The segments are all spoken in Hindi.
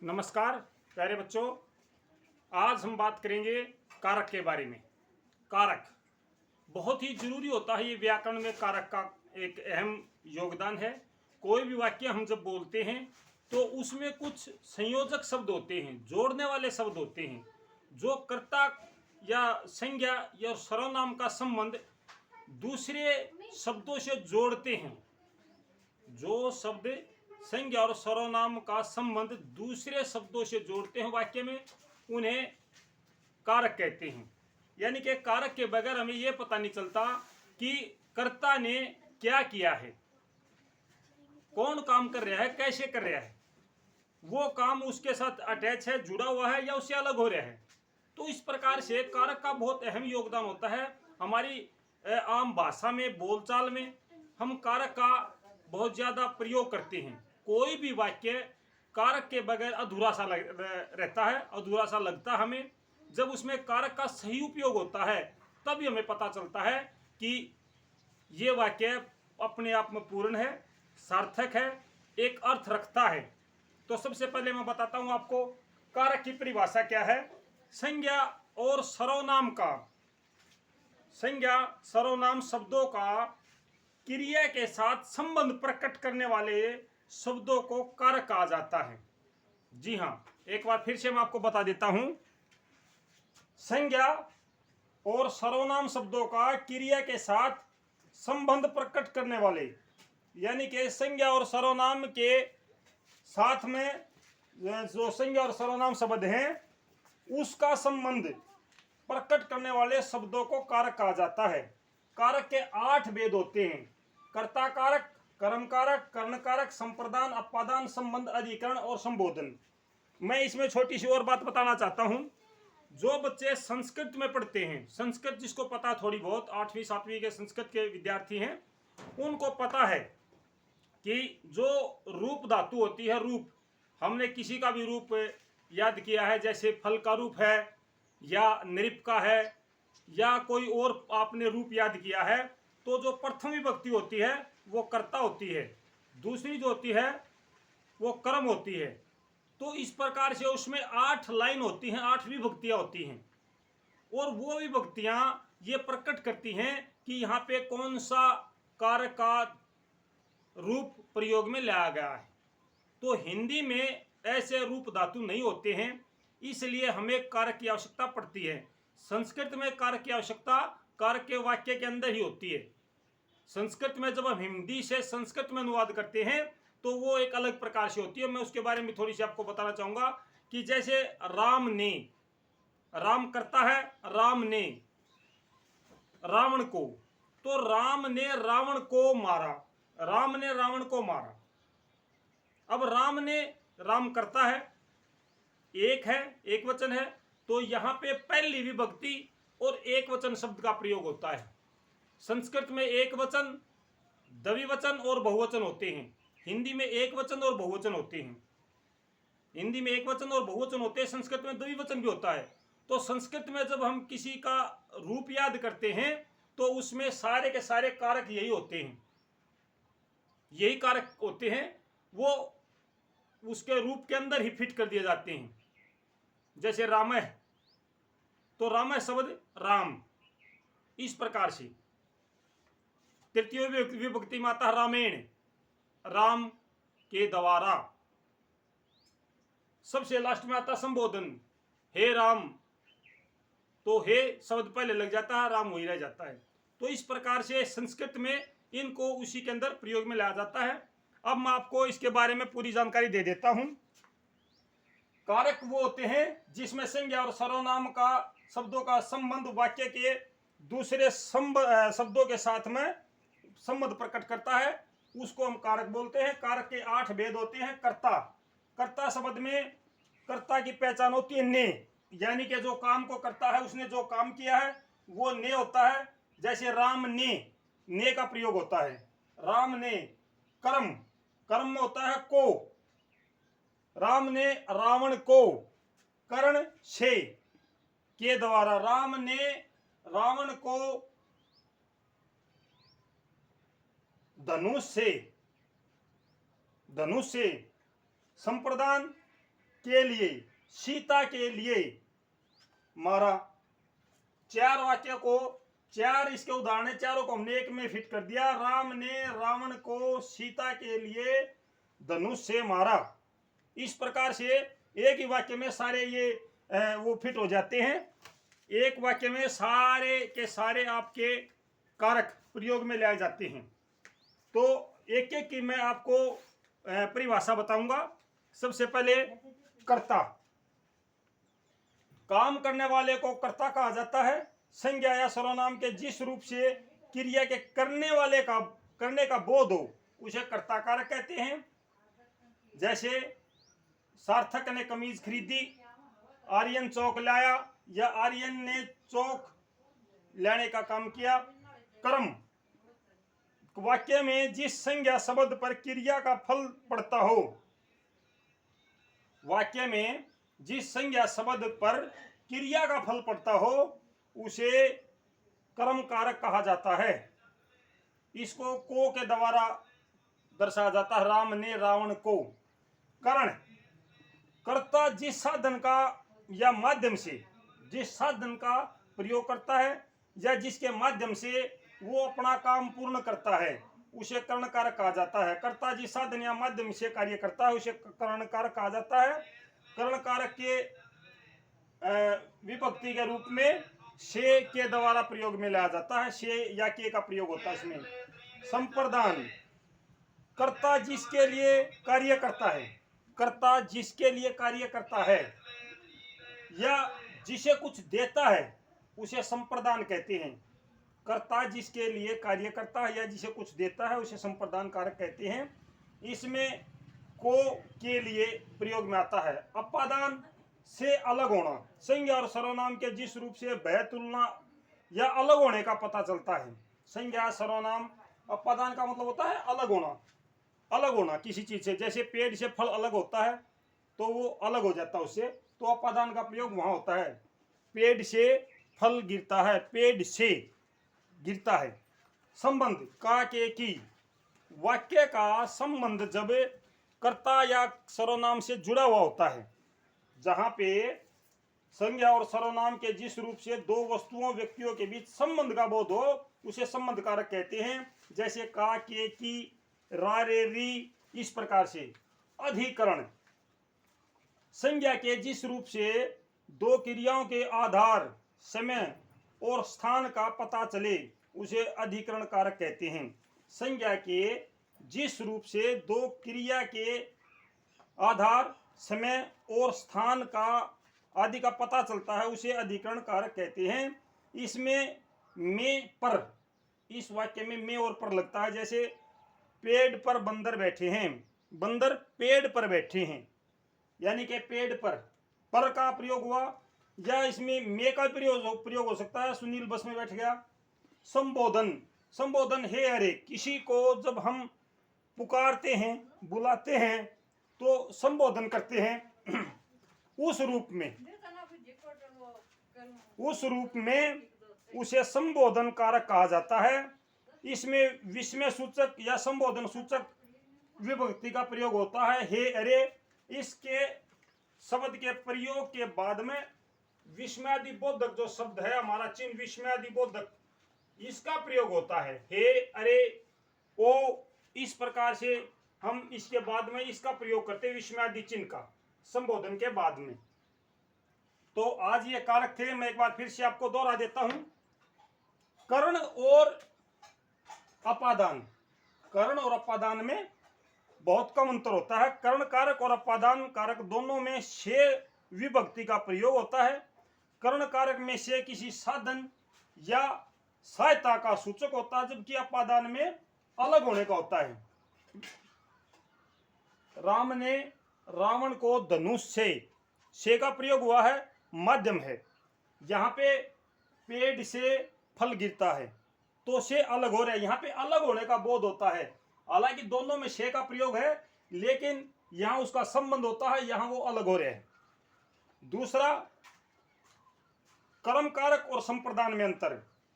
नमस्कार प्यारे बच्चों, आज हम बात करेंगे कारक के बारे में। कारक बहुत ही जरूरी होता है। ये व्याकरण में कारक का एक अहम योगदान है। कोई भी वाक्य हम जब बोलते हैं तो उसमें कुछ संयोजक शब्द होते हैं, जोड़ने वाले शब्द होते हैं, जो कर्ता या संज्ञा या सर्वनाम का संबंध दूसरे शब्दों से जोड़ते हैं। जो शब्द संज्ञा और सर्वनाम का संबंध दूसरे शब्दों से जोड़ते हैं वाक्य में, उन्हें कारक कहते हैं। यानी कि कारक के बगैर हमें यह पता नहीं चलता कि कर्ता ने क्या किया है, कौन काम कर रहा है, कैसे कर रहा है, वो काम उसके साथ अटैच है, जुड़ा हुआ है या उससे अलग हो रहा है। तो इस प्रकार से कारक का बहुत अहम योगदान होता है। हमारी आम भाषा में, बोलचाल में हम कारक का बहुत ज़्यादा प्रयोग करते हैं। कोई भी वाक्य कारक के बगैर अधूरा सा रहता है, अधूरा सा लगता हमें। जब उसमें कारक का सही उपयोग होता है तभी हमें पता चलता है कि ये वाक्य अपने आप में पूर्ण है, सार्थक है, एक अर्थ रखता है। तो सबसे पहले मैं बताता हूं आपको कारक की परिभाषा क्या है। संज्ञा और सर्वनाम का, संज्ञा सर्वनाम शब्दों का क्रिया के साथ संबंध प्रकट करने वाले शब्दों को कारक कहा जाता है। जी हाँ, एक बार फिर से मैं आपको बता देता हूं। संज्ञा और सर्वनाम शब्दों का क्रिया के साथ संबंध प्रकट करने वाले, यानी कि संज्ञा और सर्वनाम के साथ में जो संज्ञा और सर्वनाम शब्द हैं उसका संबंध प्रकट करने वाले शब्दों को कारक कहा जाता है। कारक के 8 भेद होते हैं। कर्ता कारक, कर्म कारक, कर्ण कारक, संप्रदान, अपादान, संबंध, अधिकरण और संबोधन। मैं इसमें छोटी सी और बात बताना चाहता हूं। जो बच्चे संस्कृत में पढ़ते हैं, संस्कृत जिसको पता थोड़ी बहुत, 8वीं 7वीं के संस्कृत के विद्यार्थी हैं, उनको पता है कि जो रूप धातु होती है, रूप, हमने किसी का भी रूप याद किया है, जैसे फल का रूप है या नृप का है या कोई और आपने रूप याद किया है, तो जो प्रथम विभक्ति होती है वो कर्ता होती है, दूसरी जो होती है वो कर्म होती है। तो इस प्रकार से उसमें 8 लाइन होती हैं, 8 विभक्तियां होती हैं, और वो विभक्तियां ये प्रकट करती हैं कि यहाँ पे कौन सा कारक का रूप प्रयोग में लाया गया है। तो हिंदी में ऐसे रूप धातु नहीं होते हैं, इसलिए हमें कारक की आवश्यकता पड़ती है। संस्कृत में कारक की आवश्यकता कारक के वाक्य के अंदर ही होती है। संस्कृत में जब हम हिंदी से संस्कृत में अनुवाद करते हैं तो वो एक अलग प्रकार से होती है। मैं उसके बारे में थोड़ी सी आपको बताना चाहूंगा कि जैसे राम ने, राम करता है, राम ने रावण को, तो राम ने रावण को मारा, राम ने रावण को मारा। अब राम ने, राम करता है, एक है, एक वचन है, तो यहां पे पहली विभक्ति और एक वचन शब्द का प्रयोग होता है। संस्कृत में एक वचन, द्विवचन और बहुवचन होते हैं। हिंदी में एक वचन और बहुवचन होते हैं। हिंदी में एक वचन और बहुवचन होते हैं, संस्कृत में द्विवचन भी होता है। तो संस्कृत में जब हम किसी का रूप याद करते हैं तो उसमें सारे के सारे कारक यही होते हैं, यही कारक होते हैं, वो उसके रूप के अंदर ही फिट कर दिए जाते हैं। जैसे रामः, तो रामः शब्द राम, इस प्रकार से। तृतीय विभक्ति में आता है रामेण, राम के द्वारा। सबसे लास्ट में आता संबोधन, हे राम, तो हे शब्द पहले लग जाता है, राम वही रह जाता है। तो इस प्रकार से संस्कृत में इनको उसी के अंदर प्रयोग में लाया जाता है। अब मैं आपको इसके बारे में पूरी जानकारी दे देता हूं। कारक वो होते हैं जिसमें संज्ञा और सर्वनाम का शब्दों का संबंध वाक्य के दूसरे शब्दों के साथ में संबंध प्रकट करता है, उसको हम कारक बोलते हैं। कारक के 8 भेद होते हैं। कर्ता, कर्ता शब्द में कर्ता की पहचान होती है ने, यानी कि जो काम को करता है, उसने जो काम किया है वो ने होता है। जैसे राम ने का प्रयोग होता है, राम ने। कर्म, कर्म में होता है को, राम ने रावण को, कर्ण से के द्वारा, राम ने रावण को धनुष से, धनुष से। संप्रदान, के लिए, सीता के लिए मारा। चार वाक्य को, चार इसके उदाहरण, चारों को हमने एक में फिट कर दिया। राम ने रावण को सीता के लिए धनुष से मारा। इस प्रकार से एक ही वाक्य में सारे ये वो फिट हो जाते हैं। एक वाक्य में सारे के सारे आपके कारक प्रयोग में लाए जाते हैं। तो एक एक की मैं आपको परिभाषा बताऊंगा। सबसे पहले कर्ता, काम करने वाले को कर्ता कहा जाता है। संज्ञा या सर्वनाम के जिस रूप से क्रिया के करने वाले का करने का बोध हो उसे कर्ता कारक कहते हैं। जैसे सार्थक ने कमीज खरीदी, आर्यन चौक लाया, या आर्यन ने चौक लाने का काम किया। कर्म, वाक्य में जिस संज्ञा शब्द पर क्रिया का फल पड़ता हो, वाक्य में जिस संज्ञा शब्द पर क्रिया का फल पड़ता हो उसे कर्म कारक कहा जाता है। इसको को के द्वारा दर्शाया जाता है। राम ने रावण को। करण, कर्ता जिस साधन का या माध्यम से, जिस साधन का प्रयोग करता है या जिसके माध्यम से वो अपना काम पूर्ण करता है उसे कर्ण कारक कहा जाता है। कर्ता जिस साधन या माध्यम से कार्य करता है उसे कर्ण कारक कहा जाता है। कर्ण कारक के विभक्ति के रूप में से के द्वारा प्रयोग में लाया जाता है। से या के का प्रयोग होता है इसमें। संप्रदान, कर्ता जिसके लिए कार्य करता है, कर्ता जिसके लिए कार्य करता है या जिसे कुछ देता है उसे संप्रदान कहते हैं। कर्ता जिसके लिए कार्य करता है या जिसे कुछ देता है उसे संप्रदान कारक कहते हैं। इसमें को के लिए प्रयोग में आता है। अपादान, से अलग होना, संज्ञा और सर्वनाम के जिस रूप से भय, तुलना या अलग होने का पता चलता है। संज्ञा, सर्वनाम, अपादान का मतलब होता है अलग होना, अलग होना किसी चीज से। जैसे पेड़ से फल अलग होता है तो वो अलग हो जाता है उससे, तो अपादान का प्रयोग वहां होता है। पेड़ से फल गिरता है, पेड़ से गिरता है। संबंध, का के की, वाक्य का संबंध जब कर्ता या सर्वनाम से जुड़ा हुआ होता है, जहां पे संज्ञा और सर्वनाम के जिस रूप से दो वस्तुओं व्यक्तियों के बीच संबंध का बोध हो उसे संबंध कारक कहते हैं। जैसे का के की, रा रे री, इस प्रकार से। अधिकरण, संज्ञा के जिस रूप से दो क्रियाओं के आधार, समय और स्थान का पता चले उसे अधिकरण कारक कहते हैं। संज्ञा के जिस रूप से दो क्रिया के आधार, समय और स्थान का आदि का पता चलता है उसे अधिकरण कारक कहते हैं। इसमें में पर, इस वाक्य में में और पर लगता है। जैसे पेड़ पर बंदर बैठे हैं, बंदर पेड़ पर बैठे हैं, यानी कि पेड़ पर का प्रयोग हुआ। या इसमें में का प्रयोग हो सकता है। सुनील बस में बैठ गया। संबोधन, संबोधन हे अरे, किसी को जब हम पुकारते हैं, बुलाते हैं तो संबोधन करते हैं उस रूप में, उस रूप में उसे संबोधन कारक कहा जाता है। इसमें विस्मय सूचक या संबोधन सूचक विभक्ति का प्रयोग होता है। हे अरे, इसके शब्द के प्रयोग के बाद में विस्मयादि बोधक जो शब्द है हमारा चिन्ह विस्मयादि बोधक, इसका प्रयोग होता है। हे अरे ओ, इस प्रकार से हम इसके बाद में इसका प्रयोग करते हैं विस्मयादि चिन्ह का संबोधन के बाद में। तो आज ये कारक थे, मैं एक बार फिर से आपको दोहरा देता हूं। कर्ण और अपादान, कर्ण और अपादान में बहुत कम अंतर होता है। कर्ण कारक और अपादान कारक दोनों में से विभक्ति का प्रयोग होता है। कर्ण कारक में से किसी साधन या सहायता का सूचक होता है, जबकि अपादान में अलग होने का होता है। राम ने रावण को धनुष से का प्रयोग हुआ है, माध्यम है। यहाँ पे पेड़ से फल गिरता है तो से अलग हो रहा है, यहाँ पे अलग होने का बोध होता है। हालांकि दोनों में से का प्रयोग है लेकिन यहाँ उसका संबंध होता है, यहाँ वो अलग हो रहे हैं। दूसरा, कर्म कारक और संप्रदान में अंतर।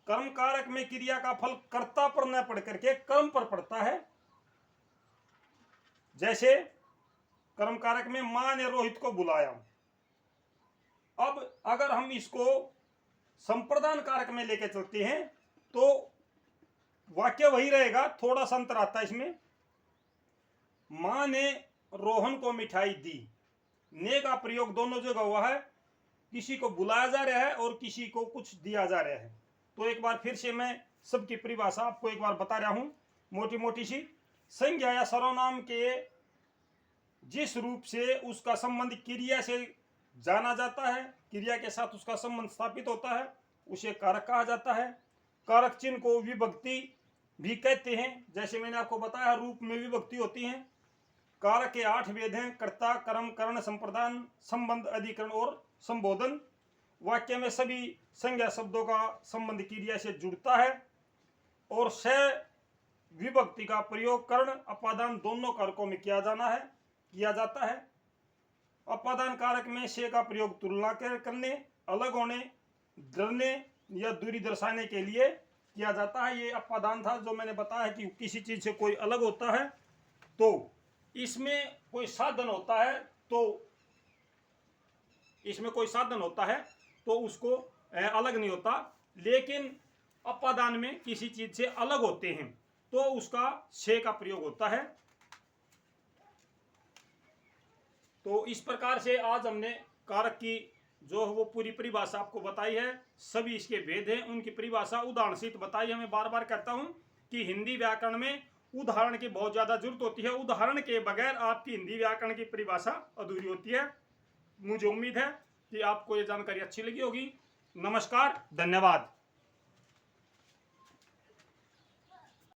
कर्म कारक में क्रिया का फल कर्ता पर न पड़ करके कर्म पर पड़ता है। जैसे कर्म कारक में माँ ने रोहित को बुलाया। अब अगर हम इसको संप्रदान कारक में लेके चलते हैं तो वाक्य वही रहेगा, थोड़ा सा अंतर आता है इसमें। माँ ने रोहन को मिठाई दी, ने का प्रयोग दोनों जगह हुआ है, किसी को बुलाया जा रहा है और किसी को कुछ दिया जा रहा है। तो एक बार फिर से मैं सबकी परिभाषा आपको एक बार बता रहा हूं, मोटी मोटी सी। संज्ञा या सर्वनाम के जिस रूप से उसका संबंध क्रिया से जाना जाता है, क्रिया के साथ उसका संबंध स्थापित होता है, उसे कारक कहा जाता है। कारक चिन्ह को विभक्ति भी कहते हैं, जैसे मैंने आपको बताया रूप में विभक्ति होती है। कारक के 8 भेद हैं, कर्ता, कर्म, करण, संप्रदान, संबंध, अधिकरण और संबोधन। वाक्य में सभी संज्ञा शब्दों का संबंध क्रिया से जुड़ता है और स विभक्ति का प्रयोग कर्ण अपादान दोनों कारकों में किया जाता है। अपादान कारक में से का प्रयोग तुलना करने, अलग होने, डरने या दूरी दर्शाने के लिए किया जाता है। ये अपादान था जो मैंने बताया कि किसी चीज से कोई अलग होता है तो इसमें कोई साधन होता है, तो उसको अलग नहीं होता। लेकिन अपादान में किसी चीज से अलग होते हैं तो उसका से का प्रयोग होता है। तो इस प्रकार से आज हमने कारक की जो वो पूरी परिभाषा आपको बताई है, सभी इसके भेद हैं, उनकी परिभाषा उदाहरण सहित बताई है। मैं बार बार कहता हूं कि हिंदी व्याकरण में उदाहरण की बहुत ज्यादा जरूरत होती है। उदाहरण के बगैर आपकी हिंदी व्याकरण की परिभाषा अधूरी होती है। मुझे उम्मीद है कि आपको ये जानकारी अच्छी लगी होगी। नमस्कार, धन्यवाद।